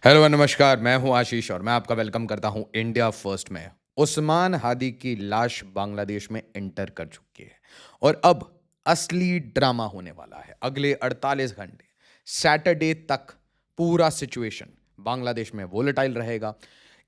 Hello नमस्कार, मैं हूं आशीष और मैं आपका वेलकम करता हूं इंडिया फर्स्ट में। उस्मान हादी की लाश बांग्लादेश में एंटर कर चुकी है और अब असली ड्रामा होने वाला है। अगले 48 घंटे सैटरडे तक पूरा सिचुएशन बांग्लादेश में वोलेटाइल रहेगा।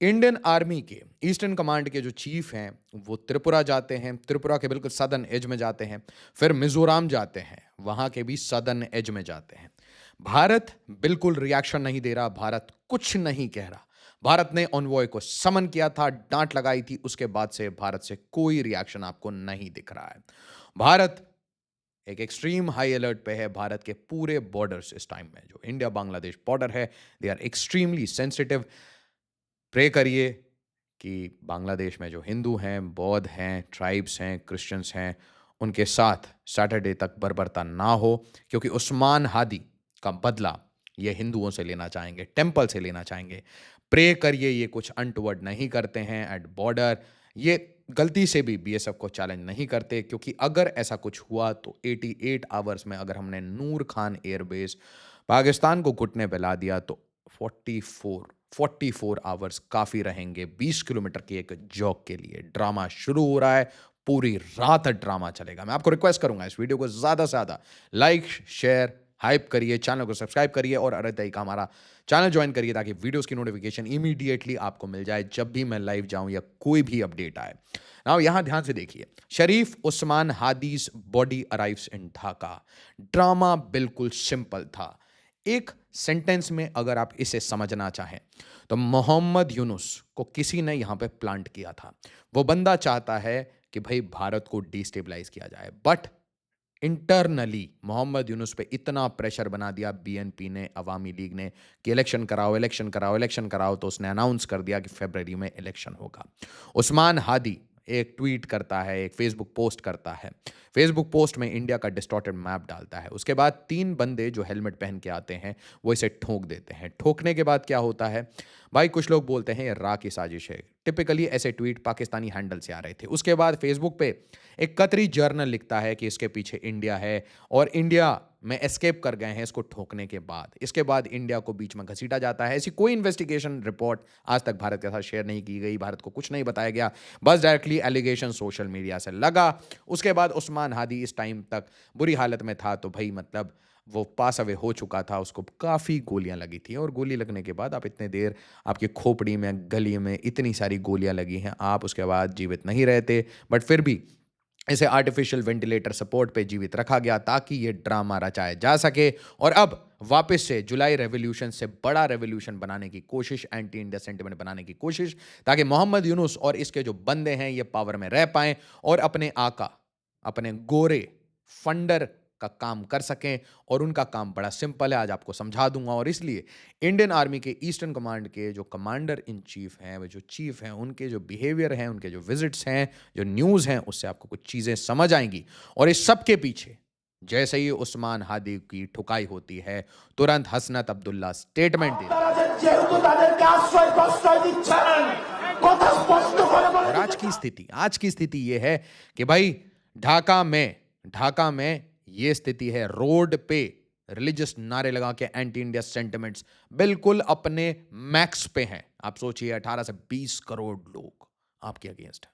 इंडियन आर्मी के ईस्टर्न कमांड के जो चीफ हैं वो त्रिपुरा जाते हैं, त्रिपुरा के बिल्कुल सदर्न एज में जाते हैं, फिर मिजोरम जाते हैं, वहां के भी सदर्न एज में जाते हैं। भारत बिल्कुल रिएक्शन नहीं दे रहा, भारत कुछ नहीं कह रहा। भारत ने ऑनवॉय को समन किया था, डांट लगाई थी, उसके बाद से भारत से कोई रिएक्शन आपको नहीं दिख रहा है। भारत एक एक्सट्रीम हाई अलर्ट पे है। भारत के पूरे बॉर्डर्स इस टाइम में जो इंडिया बांग्लादेश बॉर्डर है, they are extremely sensitive. Pray करिए कि बांग्लादेश में जो हिंदू हैं, बौद्ध हैं, ट्राइब्स हैं, क्रिश्चियंस हैं, उनके साथ सैटरडे तक बर्बरता ना हो, क्योंकि उस्मान हादी का बदला ये हिंदुओं से लेना चाहेंगे, टेम्पल से लेना चाहेंगे। प्रे करिए ये कुछ अनटुवर्ड नहीं करते हैं एट बॉर्डर। ये गलती से भी बीएसएफ को चैलेंज नहीं करते, क्योंकि अगर ऐसा कुछ हुआ तो 88 आवर्स में अगर हमने नूर खान एयरबेस पाकिस्तान को घुटने पे ला दिया तो 44 आवर्स काफ़ी रहेंगे 20 किलोमीटर की एक जॉग के लिए। ड्रामा शुरू हो रहा है, पूरी रात ड्रामा चलेगा। मैं आपको रिक्वेस्ट करूंगा इस वीडियो को ज़्यादा से ज़्यादा लाइक, शेयर, हाइप करिए, चैनल को सब्सक्राइब करिए और अरे तरीका हमारा चैनल ज्वाइन करिए ताकि वीडियोस की नोटिफिकेशन इमीडिएटली आपको मिल जाए जब भी मैं लाइव जाऊं या कोई भी अपडेट आए। नाउ यहां ध्यान से देखिए, Sharif Osman Hadi's body arrives in Dhaka. Drama बिल्कुल सिंपल था। एक सेंटेंस में अगर आप इसे समझना चाहें तो मोहम्मद यूनुस को किसी ने यहां पे प्लांट किया था। वो बंदा चाहता है कि भाई भारत को डिस्टेबलाइज किया जाए, बट इंटरनली मोहम्मद यूनुस पे इतना प्रेशर बना दिया बीएनपी ने, अवामी लीग ने, कि इलेक्शन कराओ, इलेक्शन कराओ, इलेक्शन कराओ, तो उसने अनाउंस कर दिया कि फरवरी में इलेक्शन होगा। उस्मान हादी एक ट्वीट करता है, एक फेसबुक पोस्ट करता है। फेसबुक पोस्ट में इंडिया का डिस्टॉर्टेड मैप डालता है। उसके बाद 3 बंदे जो हेलमेट पहन के आते हैं वो इसे ठोक देते हैं। ठोकने के बाद क्या होता है भाई, कुछ लोग बोलते हैं ये रा की साजिश है। टिपिकली ऐसे ट्वीट पाकिस्तानी हैंडल से आ रहे थे। उसके बाद फेसबुक पे एक कतरी जर्नल लिखता है कि इसके पीछे इंडिया है और इंडिया में एस्केप कर गए हैं इसको ठोकने के बाद। इसके बाद इंडिया को बीच में घसीटा जाता है। ऐसी कोई इन्वेस्टिगेशन रिपोर्ट आज तक भारत के साथ शेयर नहीं की गई, भारत को कुछ नहीं बताया गया, बस डायरेक्टली एलिगेशन सोशल मीडिया से लगा। उसके बाद उस्मान हादी इस टाइम तक बुरी हालत में था, तो भाई मतलब वो पास अवे हो चुका था, उसको काफ़ी गोलियां लगी थी। और गोली लगने के बाद आप इतने देर आपकी खोपड़ी में, गली में इतनी सारी गोलियां लगी हैं, आप उसके बाद जीवित नहीं रहते, बट फिर भी इसे आर्टिफिशियल वेंटिलेटर सपोर्ट पे जीवित रखा गया ताकि ये ड्रामा रचाया जा सके। और अब वापस से जुलाई रेवोल्यूशन से बड़ा रेवोल्यूशन बनाने की कोशिश, एंटी इंडिया सेंटिमेंट बनाने की कोशिश, ताकि मोहम्मद यूनुस और इसके जो बंदे हैं ये पावर में रह पाएं और अपने आका, अपने गोरे फंडर का काम कर सकें। और उनका काम बड़ा सिंपल है, आज आपको समझा दूंगा। और इसलिए इंडियन आर्मी के ईस्टर्न कमांड के जो कमांडर इन चीफ हैं, वो जो चीफ हैं, उनके जो बिहेवियर हैं, उनके जो विजिट्स हैं, जो न्यूज़ हैं, उससे आपको कुछ चीज़ें समझ आएंगी। और इस सब के पीछे जैसे ही उस्मान हादी की ठुकाई होती है, तुरंत हसनत अब्दुल्ला स्टेटमेंट दे देते हैं। और आज की स्थिति ये है कि भाई ढाका में ये स्थिति है। रोड पे रिलीजियस नारे लगा के एंटी इंडिया सेंटिमेंट्स बिल्कुल अपने मैक्स पे हैं। आप सोचिए 18 से 20 करोड़ लोग आपके अगेंस्ट हैं।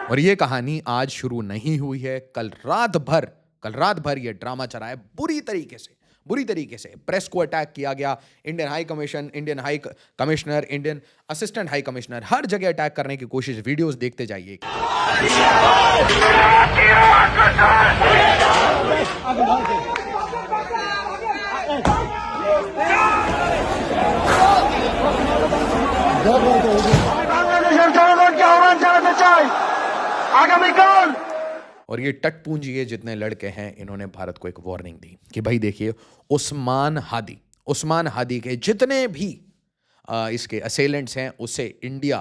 और ये कहानी आज शुरू नहीं हुई है। कल रात भर ये ड्रामा चला है बुरी तरीके से प्रेस को अटैक किया गया। Indian high commission, Indian high commissioner, Indian assistant high commissioner, हर जगह अटैक करने की कोशिश। वीडियोस देखते जाइए। বাংলাদেশের জনগণকে আহ্বান জানাতে চাই আগামীকাল। और ये टटपूंजिए जितने लड़के हैं, इन्होंने भारत को एक वार्निंग दी कि भाई देखिए, उस्मान हादी के जितने भी इसके असेलेंट्स हैं उसे इंडिया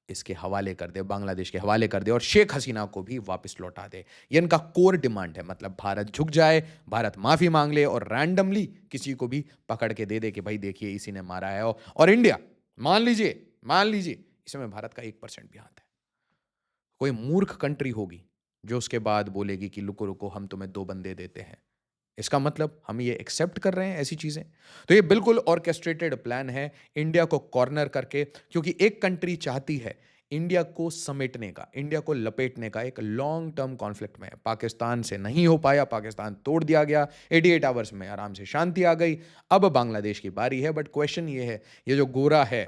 इसके हवाले कर दे, बांग्लादेश के हवाले कर दे और शेख हसीना को भी वापस लौटा दे। ये इनका कोर डिमांड है। मतलब भारत झुक जाए, भारत माफी मांग ले और रैंडमली किसी को भी पकड़ के दे दे कि भाई देखिए इसी ने मारा है। और इंडिया मान लीजिए इसमें भारत का 1% भी हाथ है। कोई मूर्ख कंट्री होगी जो उसके बाद बोलेगी कि रुको रुको हम तुम्हें 2 बंदे देते हैं। इसका मतलब हम ये एक्सेप्ट कर रहे हैं ऐसी चीज़ें? तो ये बिल्कुल ऑर्केस्ट्रेटेड प्लान है इंडिया को कॉर्नर करके, क्योंकि एक कंट्री चाहती है इंडिया को समेटने का, इंडिया को लपेटने का एक लॉन्ग टर्म कॉन्फ्लिक्ट में। पाकिस्तान से नहीं हो पाया, पाकिस्तान तोड़ दिया गया, 88 आवर्स में आराम से शांति आ गई। अब बांग्लादेश की बारी है, बट क्वेश्चन ये है, ये जो गोरा है,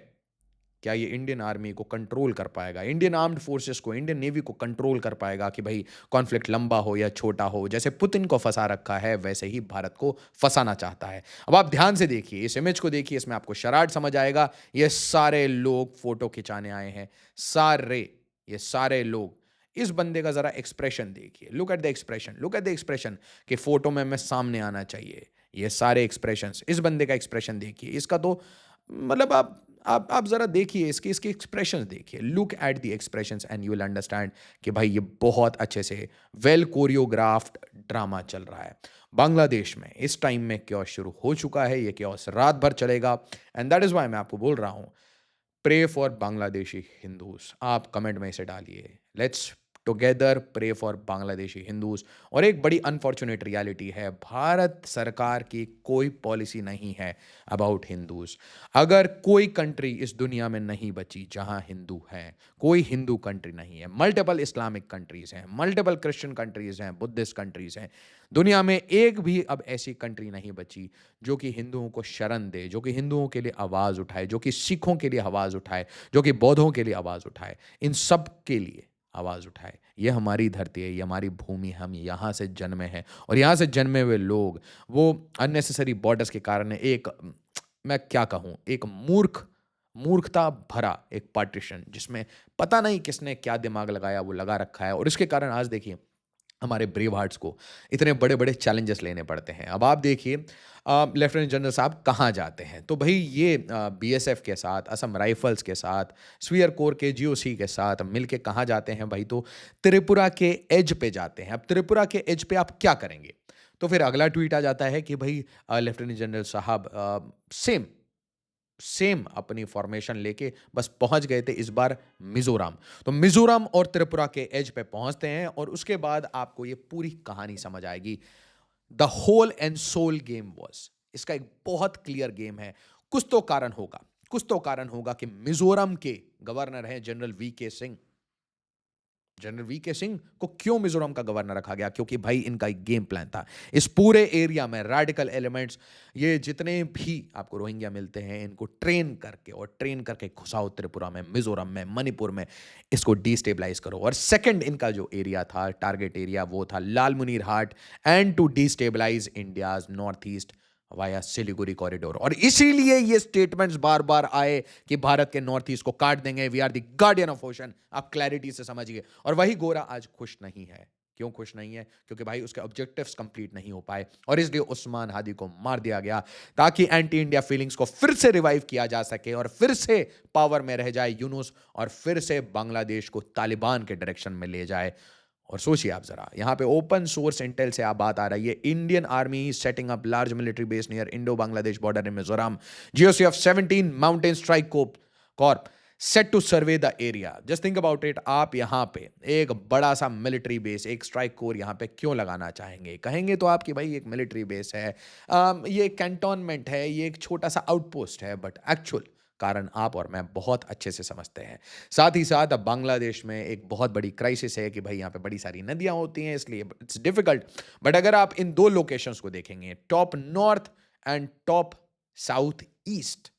क्या ये इंडियन आर्मी को कंट्रोल कर पाएगा, इंडियन आर्म्ड फोर्सेस को, इंडियन नेवी को कंट्रोल कर पाएगा कि भाई कॉन्फ्लिक्ट लंबा हो या छोटा हो? जैसे पुतिन को फंसा रखा है वैसे ही भारत को फंसाना चाहता है। अब आप ध्यान से देखिए, इस इमेज को देखिए, इसमें आपको शरारत समझ आएगा। ये सारे लोग फोटो खिंचाने आए हैं, सारे, ये सारे लोग। इस बंदे का जरा एक्सप्रेशन देखिए, look at the expression, look at the expression, कि फोटो में मैं सामने आना चाहिए। ये सारे एक्सप्रेशंस, इस बंदे का एक्सप्रेशन देखिए, इसका तो मतलब आप जरा देखिए, इसके इसके एक्सप्रेशंस देखिए, look at the expressions and you will understand कि भाई ये बहुत अच्छे से वेल कोरियोग्राफ्ड ड्रामा चल रहा है। बांग्लादेश में इस टाइम में क्योस शुरू हो चुका है, ये क्योस रात भर चलेगा, एंड दैट इज वाई मैं आपको बोल रहा हूँ, प्रे फॉर बांग्लादेशी हिंदूज। आप कमेंट में इसे डालिए, let's together pray for Bangladeshi Hindus. और एक बड़ी अनफॉर्चुनेट रियलिटी है, भारत सरकार की कोई पॉलिसी नहीं है अबाउट हिंदूज। अगर कोई कंट्री इस दुनिया में नहीं बची जहां हिंदू हैं, कोई हिंदू कंट्री नहीं है। मल्टीपल इस्लामिक कंट्रीज हैं, मल्टीपल क्रिश्चियन कंट्रीज हैं, बुद्धिस्ट कंट्रीज हैं। दुनिया में एक भी अब ऐसी कंट्री नहीं बची जो कि हिंदुओं को शरण दे, जो कि हिंदुओं के लिए आवाज़ उठाए, जो कि सिखों के लिए आवाज़ उठाए, जो कि बौद्धों के लिए आवाज़ उठाए, इन सब के लिए आवाज़ उठाए। ये हमारी धरती है, ये हमारी भूमि, हम यहाँ से जन्मे हैं, और यहाँ से जन्मे हुए लोग वो अननेसेसरी बॉर्डर्स के कारण एक, मैं क्या कहूँ, एक मूर्खता भरा एक पार्टीशन, जिसमें पता नहीं किसने क्या दिमाग लगाया, वो लगा रखा है। और इसके कारण आज देखिए हमारे ब्रेव हार्ट्स को इतने बड़े बड़े चैलेंजेस लेने पड़ते हैं। अब आप देखिए लेफ्टिनेंट जनरल साहब कहाँ जाते हैं, तो भाई ये बीएसएफ के साथ, असम राइफल्स के साथ, स्पीयर कोर के जीओसी के साथ मिलके कहाँ जाते हैं भाई? तो त्रिपुरा के एज पे जाते हैं। अब त्रिपुरा के एज पे आप क्या करेंगे? तो फिर अगला ट्वीट आ जाता है कि भाई लेफ्टिनेंट जनरल साहब सेम सेम अपनी फॉर्मेशन लेके बस पहुंच गए थे इस बार मिजोरम। तो मिजोरम और त्रिपुरा के एज पे पहुंचते हैं, और उसके बाद आपको ये पूरी कहानी समझ आएगी। The whole and sole game was, इसका एक बहुत क्लियर गेम है। कुछ तो कारण होगा, कुछ तो कारण होगा कि मिजोरम के गवर्नर हैं जनरल वी के सिंह। जनरल वी के सिंह को क्यों मिजोरम का गवर्नर रखा गया? क्योंकि भाई इनका एक गेम प्लान था। इस पूरे एरिया में रेडिकल एलिमेंट्स, ये जितने भी आपको रोहिंग्या मिलते हैं, इनको ट्रेन करके घुसाओ त्रिपुरा में, मिजोरम में, मणिपुर में, इसको डिस्टेबलाइज करो। और सेकंड इनका जो एरिया था, टारगेट एरिया, वो था Lalmonirhat, and to destabilize India's north east via Siliguri corridor. और इसीलिए ये स्टेटमेंट्स बार बार आए कि भारत के नॉर्थ ईस्ट को काट देंगे, we are the guardian of ocean. आप क्लैरिटी से समझिए। और वही गोरा आज खुश नहीं है। क्यों खुश नहीं है? क्योंकि भाई उसके ऑब्जेक्टिव्स कंप्लीट नहीं हो पाए, और इसलिए उस्मान हादी को मार दिया गया, ताकि एंटी इंडिया फीलिंग्स को फिर से रिवाइव किया जा सके, और फिर से पावर में रह जाए यूनुस, और फिर से बांग्लादेश को तालिबान के डायरेक्शन में ले जाए। और सोचिए आप जरा, यहां पे ओपन सोर्स इंटेल से आप बात आ रही है, Indian army setting up large military base near Indo Bangladesh border in Mizoram, GOC of 17 mountain strike corp set to survey the area. Just think about it, आप यहां पे एक बड़ा सा मिलिट्री बेस, एक स्ट्राइक कोर यहां पे क्यों लगाना चाहेंगे? कहेंगे तो आपकी भाई एक मिलिट्री बेस है, ये कैंटोनमेंट है, ये एक छोटा सा आउटपोस्ट है, बट एक्चुअल कारण आप और मैं बहुत अच्छे से समझते हैं। साथ ही साथ अब बांग्लादेश में एक बहुत बड़ी क्राइसिस है कि भाई यहाँ पे बड़ी सारी नदियाँ होती हैं, इसलिए इट्स डिफिकल्ट। बट अगर आप इन दो लोकेशंस को देखेंगे, top north and top south east,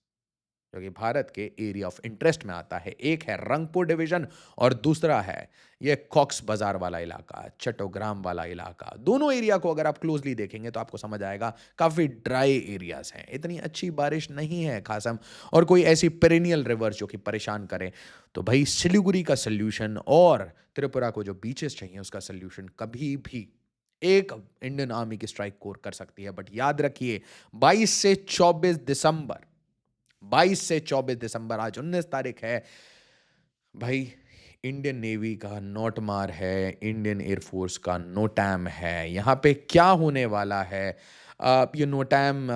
जो कि भारत के एरिया ऑफ इंटरेस्ट में आता है, एक है रंगपुर डिवीजन और दूसरा है ये कॉक्स बाजार वाला इलाका, चट्टोग्राम वाला इलाका। दोनों एरिया को अगर आप क्लोजली देखेंगे तो आपको समझ आएगा काफ़ी ड्राई एरियाज हैं, इतनी अच्छी बारिश नहीं है खासम, और कोई ऐसी पेरिनियल रिवर जो कि परेशान करें। तो भाई सिलीगुड़ी का सोल्यूशन और त्रिपुरा को जो बीचेस चाहिए उसका सोल्यूशन कभी भी एक इंडियन आर्मी की स्ट्राइक कोर कर सकती है। बट याद रखिए 22 से 24 दिसंबर, 22 से 24 दिसंबर, आज 19 तारीख है भाई, इंडियन नेवी का नोटमार है, इंडियन एयरफोर्स का नोटैम है। यहाँ पे क्या होने वाला है? ये नोटैम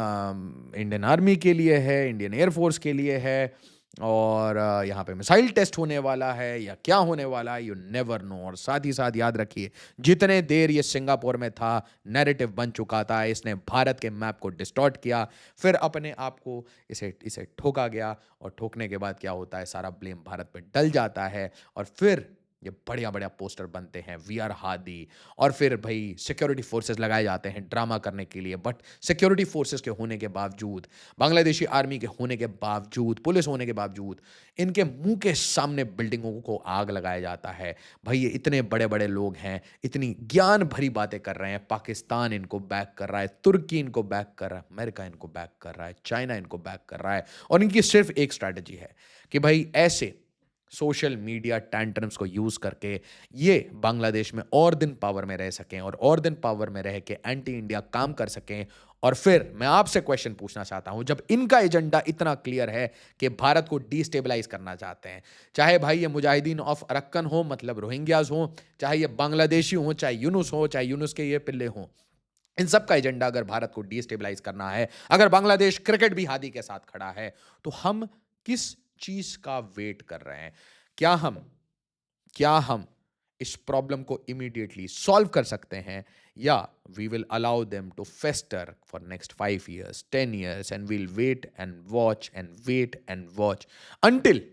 इंडियन आर्मी के लिए है, इंडियन एयरफोर्स के लिए है, और यहाँ पे मिसाइल टेस्ट होने वाला है या क्या होने वाला है, यू नेवर नो। और साथ ही साथ याद रखिए, जितने देर ये सिंगापुर में था, नैरेटिव बन चुका था, इसने भारत के मैप को डिस्टॉर्ट किया, फिर अपने आप को इसे इसे ठोका गया, और ठोकने के बाद क्या होता है, सारा ब्लेम भारत पे डल जाता है, और फिर ये बढ़िया-बढ़िया पोस्टर बनते हैं, वी आर हादी, और फिर भई सिक्योरिटी फोर्सेस लगाए जाते हैं ड्रामा करने के लिए। बट सिक्योरिटी फोर्सेस के होने के बावजूद, बांग्लादेशी आर्मी के होने के बावजूद, पुलिस होने के बावजूद, इनके मुँह के सामने बिल्डिंगों को आग लगाया जाता है। भई ये इतने बड़े-बड़े लोग हैं, इतनी ज्ञान भरी बातें कर रहे हैं, पाकिस्तान इनको बैक कर रहा है, तुर्की इनको बैक कर रहा है, अमेरिका इनको बैक कर रहा है, चाइना इनको बैक कर रहा है, और इनकी सिर्फ़ एक स्ट्रैटेजी है कि भई ऐसे सोशल मीडिया टैंट्रम्स को यूज़ करके ये बांग्लादेश में और दिन पावर में रह सकें, और दिन पावर में रह के एंटी इंडिया काम कर सकें। और फिर मैं आपसे क्वेश्चन पूछना चाहता हूं, जब इनका एजेंडा इतना क्लियर है कि भारत को डिस्टेबलाइज करना चाहते हैं, चाहे भाई ये मुजाहिदीन ऑफ अरक्कन हो, मतलब रोहिंग्याज हो, चाहे ये बांग्लादेशी हो, चाहे यूनुस हो, चाहे यूनुस के ये पिल्ले हों, इन सब का एजेंडा अगर भारत को डिस्टेबलाइज करना है, अगर बांग्लादेश क्रिकेट भी हादी के साथ खड़ा है, तो हम किस चीज का वेट कर रहे हैं? क्या हम क्या हम इस प्रॉब्लम को इमीडिएटली सॉल्व कर सकते हैं, या we will allow them to fester for next 5 years, 10 years, and we'll wait and watch until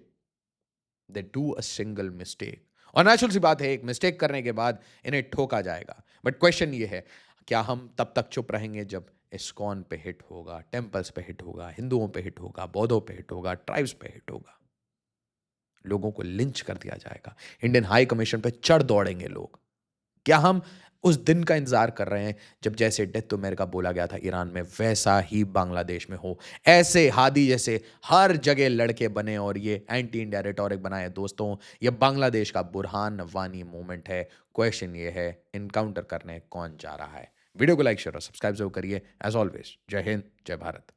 they do a single mistake? और नेचुरल सी बात है, एक मिस्टेक करने के बाद इन्हें ठोका जाएगा। बट क्वेश्चन ये है, क्या हम तब तक चुप रहेंगे जब इस्कॉन पे हिट होगा, टेम्पल्स पे हिट होगा, हिंदुओं पे हिट होगा, बौद्धों पे हिट होगा, ट्राइब्स पे हिट होगा, लोगों को लिंच कर दिया जाएगा, इंडियन हाई कमीशन पे चढ़ दौड़ेंगे लोग? क्या हम उस दिन का इंतजार कर रहे हैं जब जैसे डेथ टू अमेरिका बोला गया था ईरान में, वैसा ही बांग्लादेश में हो, ऐसे हादी जैसे हर जगह लड़के बने और ये एंटी इंडिया रेटोरिक बनाए? दोस्तों, ये बांग्लादेश का बुरहान वानी मोमेंट है। क्वेश्चन ये है, इनकाउंटर करने कौन जा रहा है? वीडियो को लाइक शेयर और सब्सक्राइब जरूर करिए। एज ऑलवेज, जय हिंद, जय भारत।